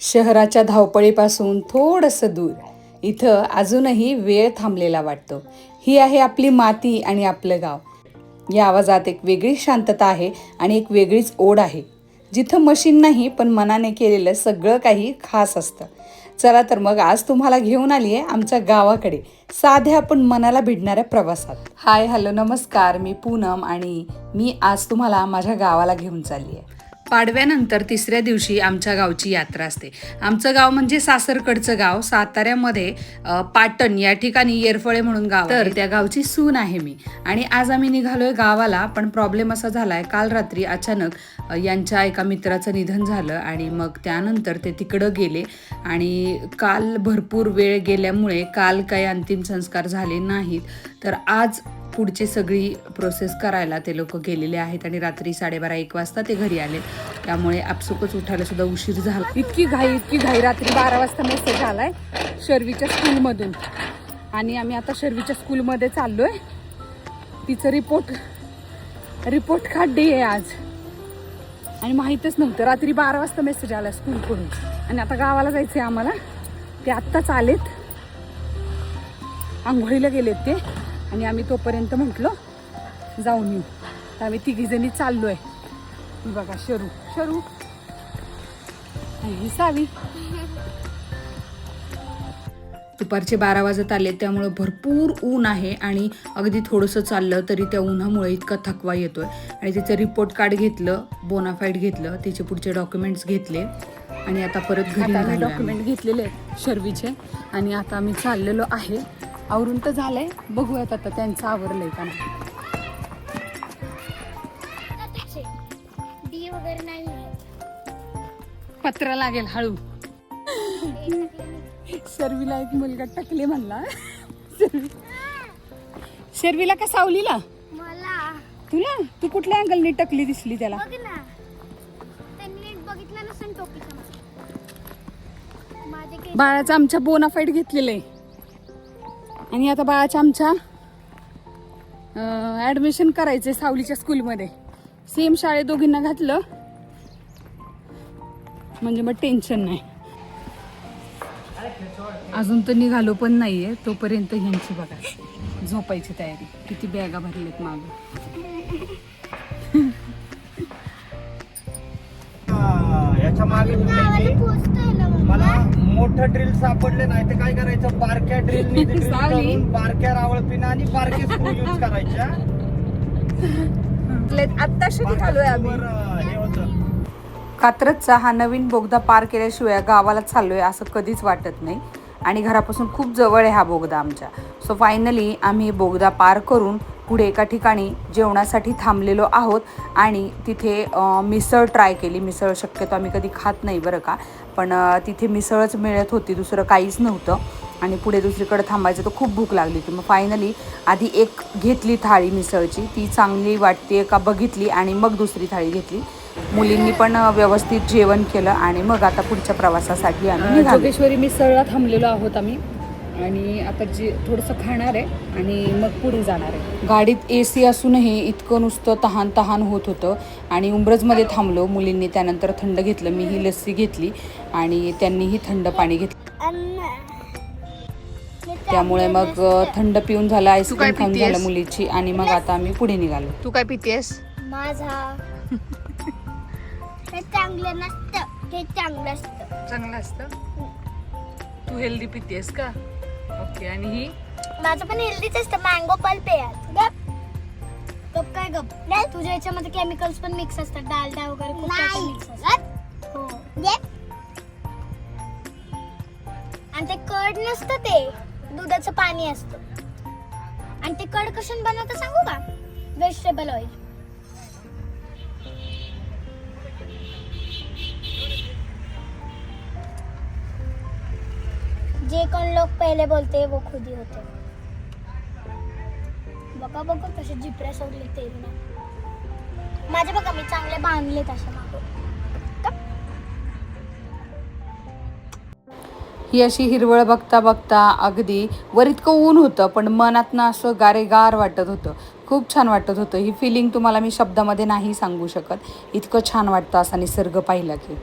शहराच्या धावपळीपासून थोडंसं दूर इथं अजूनही वेळ थांबलेला वाटतो. ही आहे आपली माती आणि आपलं गाव. या आवाजात एक वेगळी शांतता आहे आणि एक वेगळीच ओढ आहे. जिथं मशीन नाही पण मनाने केलेलं सगळं काही खास असतं. चला तर मग आज तुम्हाला घेऊन आली आहे आमच्या गावाकडे, साध्या पण मनाला भिडणाऱ्या प्रवासात. हाय हॅलो नमस्कार, मी पूनम आणि मी आज तुम्हाला माझ्या गावाला घेऊन चालली आहे. पाडव्यानंतर तिसऱ्या दिवशी आमच्या गावची यात्रा असते. आमचं गाव म्हणजे सासरकडचं गाव, साताऱ्यामध्ये पाटण या ठिकाणी येरफळे म्हणून गाव, तर त्या गावची सून आहे मी. आणि आज आम्ही निघालोय गावाला, पण प्रॉब्लेम असा झालाय, काल रात्री अचानक यांच्या एका मित्राचं निधन झालं आणि मग त्यानंतर ते तिकडं गेले आणि काल भरपूर वेळ गेल्यामुळे काल काही अंतिम संस्कार झाले नाहीत. तर आज पुढची सगळी प्रोसेस करायला ते लोक गेलेले आहेत आणि रात्री 12:30-1 वाजता ते घरी आले. त्यामुळे आपसुकच उठायला सुद्धा उशीर झाला. इतकी घाई रात्री 12 वाजता मेसेज आलाय शर्वीच्या स्कूलमधून आणि आम्ही आता शर्वीच्या स्कूलमध्ये चाललोय. तिचं रिपोर्ट कार्ड डे आहे आज आणि माहीतच नव्हतं. रात्री 12 वाजता मेसेज आला स्कूलकडून आणि आता गावाला जायचंय आम्हाला. ते आत्ताच आलेत, आंघोळीला गेलेत ते आणि आम्ही तोपर्यंत म्हटलो जाऊन येऊ. तर आम्ही तिघीजणी चाललोय. बघा शरू ही सावी. दुपारचे 12 वाजत आले, त्यामुळे भरपूर ऊन आहे आणि अगदी थोडंसं चाललं तरी त्या उन्हामुळे इतका थकवा येतोय. आणि तिचं रिपोर्ट कार्ड घेतलं, बोनाफाईड घेतलं, तिचे पुढचे डॉक्युमेंट्स घेतले आणि आता परत घरी डॉक्युमेंट घेतलेले आहेत शर्वीचे आणि आता आम्ही चाललेलो आहे. आवरून तर झालंय, बघूयात आता त्यांचं आवरलंय का नाही. पत्र लागेल हळू. शर्वीला एक मुलगा टकले म्हणला. शर्वीला का सावलीला? तुला? तू कुठल्या अँगलने टकली दिसली त्याला? बाळाचं आमच्या बोनाफाईड घेतलेलं आहे आणि आता बाळाच्या आमच्या ऍडमिशन करायचंय सावलीच्या स्कूलमध्ये. सेम शाळेत दोघींना घातलं म्हणजे मग टेन्शन नाही. अजून तर निघालो पण नाहीये, तोपर्यंत ह्यांची बघा झोपायची तयारी. किती बॅगा भरलेत मागं. याच्या मागे मला मोठं ड्रिल सापडले नाही तर काय करायचं, बारक्या ड्रिल बारक्या रावळपिना आणि बारके स्क्रू यूज करायच्या. आत्ताशी निघालोय आम्ही. कात्रजचा हा नवीन बोगदा पार केल्याशिवाय गावाला चाललोय असं कधीच वाटत नाही आणि घरापासून खूप जवळ आहे हा बोगदा आमच्या. सो फायनली आम्ही बोगदा पार करून पुढे एका ठिकाणी जेवणासाठी थांबलेलो आहोत आणि तिथे मिसळ ट्राय केली. मिसळ शक्यतो आम्ही कधी खात नाही बरं का, पण तिथे मिसळच मिळत होती, दुसरं काहीच नव्हतं आणि पुढे दुसरीकडे थांबायचं तर खूप भूक लागली होती. मग फायनली आधी एक घेतली थाळी मिसळची, ती चांगली वाटते का बघितली आणि मग दुसरी थाळी घेतली. मुलींनी पण व्यवस्थित जेवण केलं आणि मग आता पुढच्या प्रवासासाठी आम्ही जोगेश्वरी मिसळला थांबलेलो आहोत आम्ही आणि आता थोडंसं खाणार आहे आणि मग पुढे जाणार आहे. गाडीत AC असूनही इतकं नुसतं तहान होत होतं आणि उंब्रजमध्ये थांबलो. मुलींनी त्यानंतर थंड घेतलं, मी ही लस्सी घेतली आणि त्यांनीही थंड पाणी घेतलं. त्यामुळे मग थंड पिऊन झालं, आईस्क्रीम खाऊन झालं मुलीची आणि मग आता आम्ही पुढे निघालो. तू काय पितेस? माझा हे चांगलं नसतं, हे चांगलं असतं. तू हेल्दी पितेस का? ओके. आणि ही माझं पण हेल्दीच असतं. मँगो पल्प आहे यार. गप काय गप. तुझ्या याच्यामध्ये केमिकल्स पण मिक्स असतात, डालडा वगैरे खूप काही मिक्स असतात. हो. आणि ते कर्ड नसतं, ते दुधाचं पाणी असतं. आणि ते कर्ड कशाने बनवतं सांगू का? Vegetable oil. जे कोण लोग पहले बोलते वो खुद ही होते. बघा कसे जिपऱ्या सोडले ते माझे. बघा मी चांगले बांधले तसे मागं. ही अशी हिरवळ बघता बघता अगदी वर इतकं ऊन होतं पण मनातनं असं गारेगार वाटत होतं. खूप छान वाटत होतं. ही फिलिंग तुम्हाला मी शब्दामध्ये नाही सांगू शकत, इतकं छान वाटतं असा निसर्ग पाहिला की.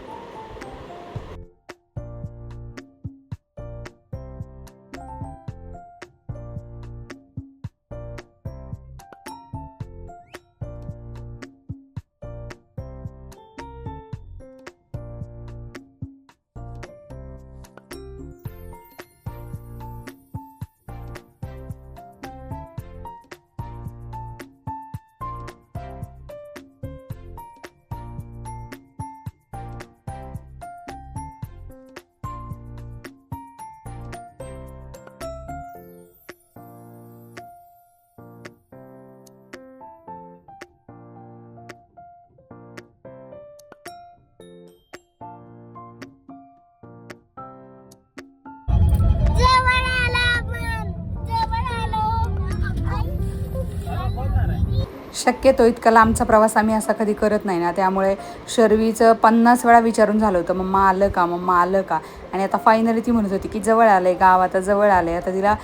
शक्यतो इतका लांबचा प्रवास आम्ही असा कधी करत नाही ना, त्यामुळे शर्वीचं 50 वेळा विचारून झालं होतं, मम्मा आलं का, मम्मा आलं का. आणि आता फायनली ती म्हणत होती की जवळ आलं आहे गाव, आता जवळ आलं आहे. आता तिला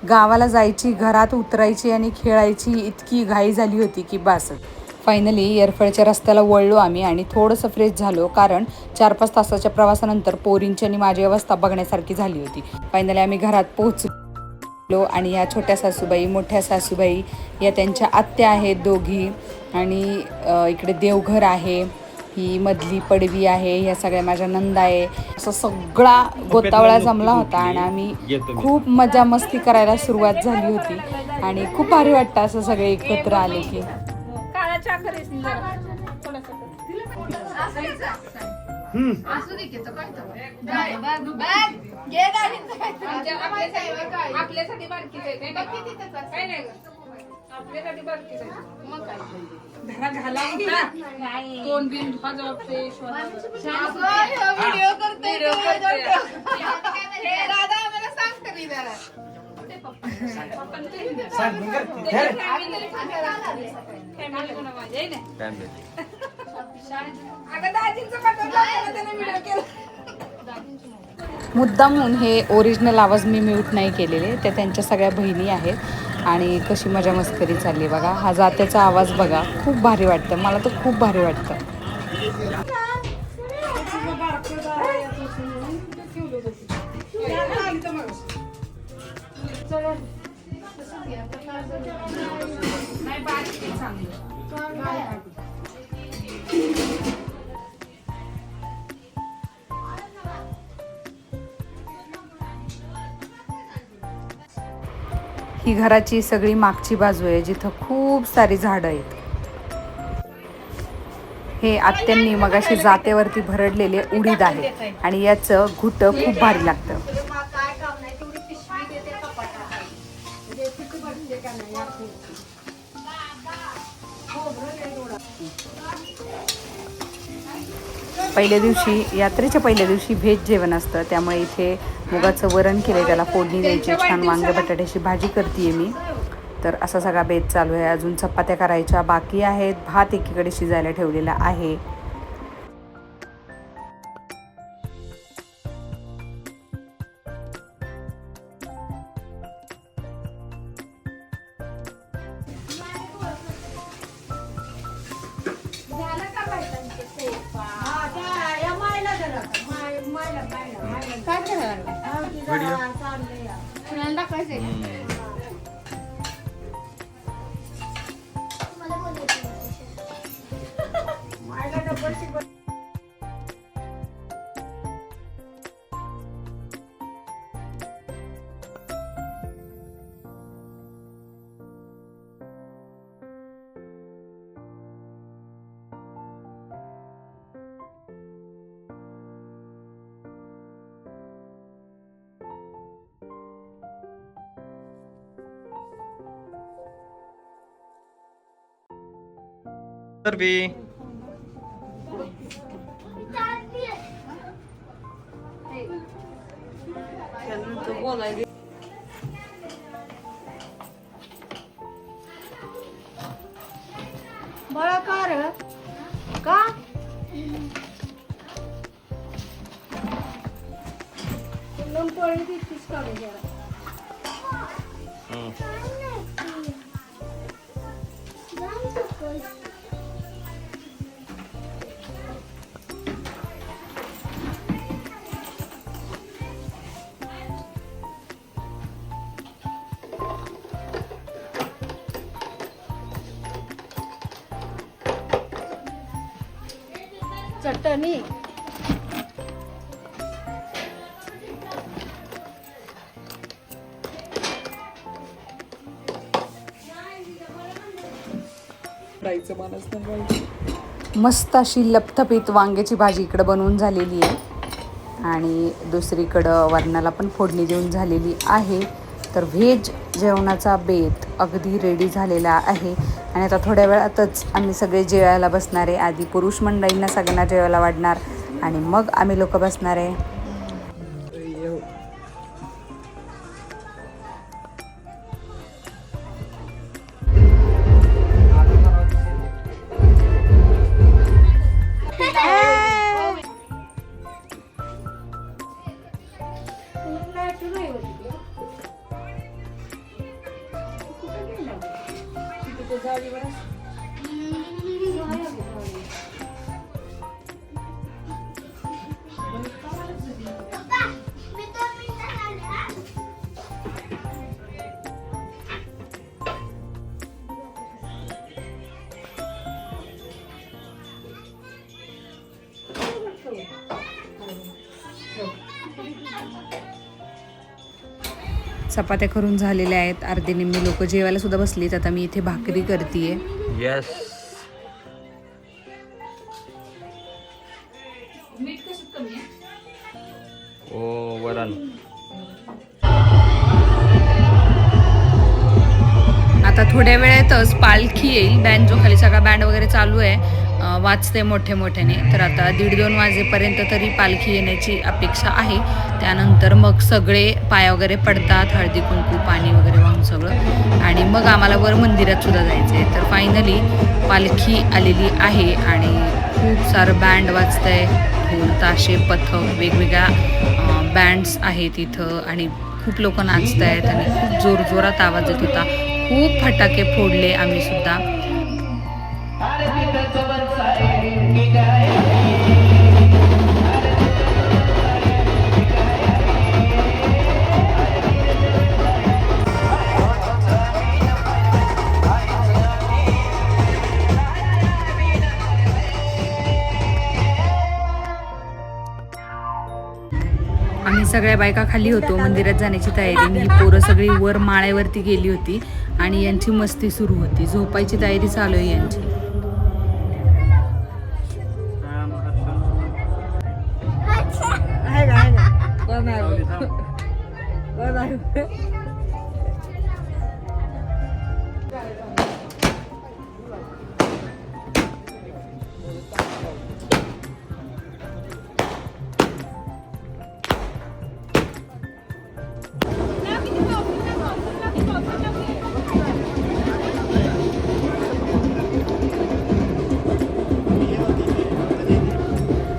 गावाला जायची, घरात उतरायची आणि खेळायची इतकी घाई झाली होती की बस. फायनली येरफळच्या रस्त्याला वळलो आम्ही आणि थोडंसं फ्रेश झालो, कारण 4-5 तासाच्या प्रवासानंतर पोरींची आणि माझी अवस्था बघण्यासारखी झाली होती. फायनली आम्ही घरात पोहोचलो आणि या छोट्या सासूबाई, मोठ्या सासूबाई या त्यांच्या आत्या आहेत दोघी. आणि इकडे देवघर आहे, ही मधली पडवी आहे, या सगळ्या माझ्या नंदा आहे. असं सगळा गोतावळा जमला होता आणि आम्ही खूप मजा मस्ती करायला सुरुवात झाली होती. आणि खूप भारी वाटतं असं सगळे एकत्र आले की. आपल्यासाठी बारकीच आहे काय नाही आपल्यासाठी बारकीच आहे मग काय धरा घाला होता कोण बिन व्हिडिओ करते दादा आम्हाला सांग तरी जरा मुद्दाम म्हणून हे ओरिजिनल आवाज मी म्यूट नाही केलेले, त्या त्यांच्या सगळ्या बहिणी आहेत आणि कशी मजा मस्करी चालली बघा. हा जात्याचा आवाज बघा, खूप भारी वाटतं, मला तर खूप भारी वाटतं. ही घराची सगळी मागची बाजू आहे, जिथं खूप सारी झाडं आहेत. हे आत्यांनी मगाशी जातेवरती भरडलेले उडीद आहे आणि याचं घुटं खूप भारी लागतं. पहिल्या दिवशी, यात्रेच्या पहिल्या दिवशी व्हेज जेवण असतं, त्यामुळे इथे मुगाचं वरण केलं, त्याला फोडणी द्यायची, छान वांगे बटाट्याची भाजी करते मी. तर असा सगळा बेत चालू आहे. अजून चपात्या करायच्या बाकी आहेत, भात एकीकडे शिजायला ठेवलेला आहे. बळा का रे का पोळी तिथीच काढू जरा चटणी मस्त अशी लपथपीत वांग्याची भाजी इकडं बनवून झालेली आहे आणि दुसरीकडं वरणाला पण फोडणी देऊन झालेली आहे. तर व्हेज जेवणाचा बेत अगदी रेडी झालेला आहे आणि आता थोड्या वेळातच आम्ही सगळे जेवायला बसणार आहे. आधी पुरुष मंडळींना सगळ्यांना जेवायला वाढणार आणि मग आम्ही लोक बसणार आहे. ट्रॅक्टर नाही होती कुठं गेला तिथे ते जाळीवर चपात्या करून झालेल्या आहेत, अर्धे निम्मे लोक जेवायला सुद्धा बसलीत. आता मी इथे भाकरी करतेय. येस. मीठ कसं कमी आहे ओ वरण. आता थोड्या वेळातच पालखी येईल. बँड जो खाली सगळा बँड वगैरे चालू आहे, वाजते मोठे मोठ्याने. तर आता 1:30-2 वाजेपर्यंत तरी पालखी येण्याची अपेक्षा आहे. त्यानंतर मग सगळे पाया वगैरे पडतात, हळदी कुंकू पाणी वगैरे वाहून सगळं. आणि मग आम्हाला वर मंदिरात सुद्धा जायचं आहे. तर फायनली पालखी आलेली आहे आणि खूप सारं बँड वाजतंय, ढोल ताशे पथक वेगवेगळ्या बँड्स आहेत इथं आणि खूप लोक नाचत आहेत आणि खूप जोरजोरात आवाज येत होता. खूप फटाके फोडले आम्ही सुद्धा. आम्ही सगळ्या बायका खाली होतो मंदिरात जाण्याची तयारी. ही पोरं सगळी वर माळ्यावरती गेली होती आणि यांची मस्ती सुरू होती. झोपायची तयारी चालू आहे यांची.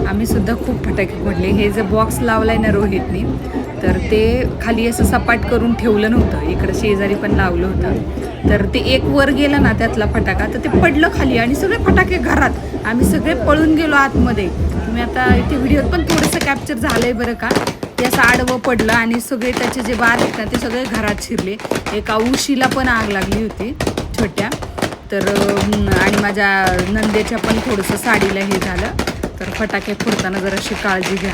आम्ही सुद्धा खूप फटाके फोडले. हे जे बॉक्स लावलाय ना रोहितनी, तर ते खाली असं सपाट करून ठेवलं नव्हतं. इकडं शेजारी पण लावलं होतं. तर ते एक वर गेलं ना त्यातला फटाका, तर ते पडलं खाली आणि सगळे फटाके घरात. आम्ही सगळे पळून गेलो आतमध्ये. तुम्ही आता इथे व्हिडिओत पण थोडंसं कॅप्चर झालंय बरं का. ते असं आडवं पडलं आणि सगळे त्याचे जे बार आहेत ना ते सगळे घरात शिरले. एका उशीला पण आग लागली होती छोट्या. तर आणि माझ्या नंदेच्या पण थोडंसं साडीला हे झालं. तर फटाके फोडताना जराशी काळजी घ्या.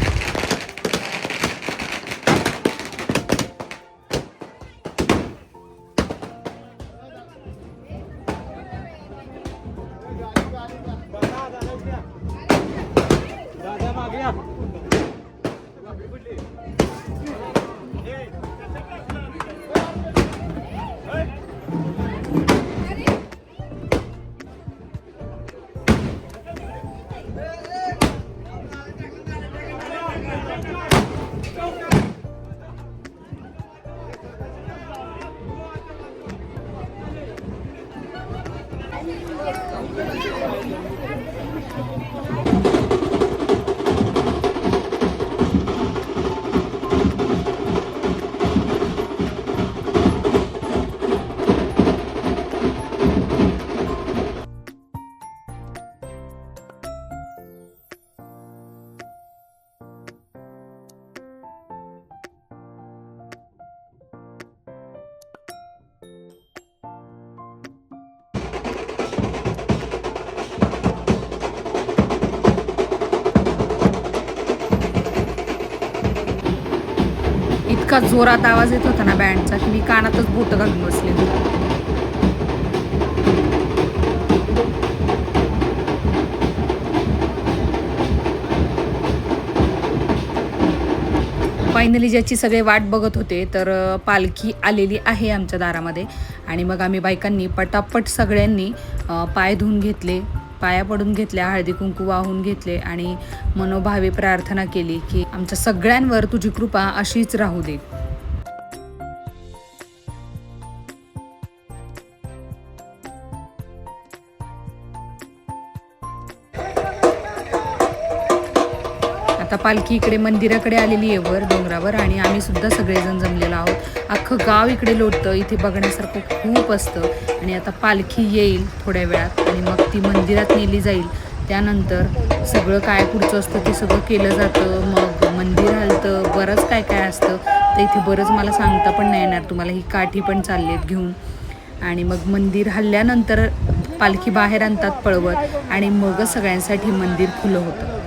इतका जोरात आवाज येत होता ना बँडचा की मी कानातच बोटं घालून बसले. फायनली ज्याची सगळे वाट बघत होते, तर पालखी आलेली आहे आमच्या दारामध्ये. आणि मग आम्ही बायकांनी पटापट सगळ्यांनी पाय धुवून घेतले, पाया पडून घेतल्या, हळदी कुंकू वाहून घेतले आणि मनोभावे प्रार्थना केली की आमच्या सगळ्यांवर तुझी कृपा अशीच राहू दे. आता पालखी इकडे मंदिराकडे आलेली आहे वर डोंगरावर आणि आम्ही सुद्धा सगळेजण जमलेलो आहोत. अख्खं गाव इकडे लोटतं. इथे बघण्यासारखं खूप असतं आणि आता पालखी येईल थोड्या वेळात आणि मग ती मंदिरात नेली जाईल. त्यानंतर सगळं काय पुढचं असतं ते सगळं केलं जातं. मग मंदिर हलतं, बरंच काय काय असतं. तर इथे बरंच मला सांगता पण नाही येणार तुम्हाला. ही काठी पण चाललेत घेऊन आणि मग मंदिर हल्ल्यानंतर पालखी बाहेर आणतात पळवत आणि मगच सगळ्यांसाठी मंदिर खुलं होतं.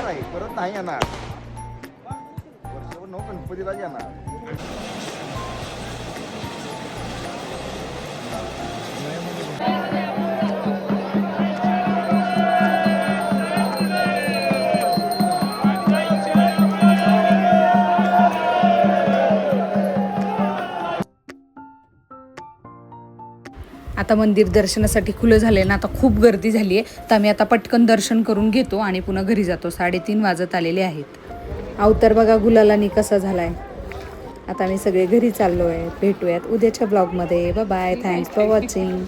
नाही परत नाही येणार वर्षभर नऊ गणपतीला येणार. आता मंदिर दर्शनासाठी खुलं झालंय ना. आता खूप गर्दी झाली आहे. तर आम्ही आता पटकन दर्शन करून घेतो आणि पुन्हा घरी जातो. 3:30 वाजत आलेले आहेत. अवतार बघा गुलालानी कसा झालाय. आता आम्ही सगळे घरी चाललो आहे. भेटूयात उद्याच्या ब्लॉगमध्ये. Bye bye. Thanks for watching.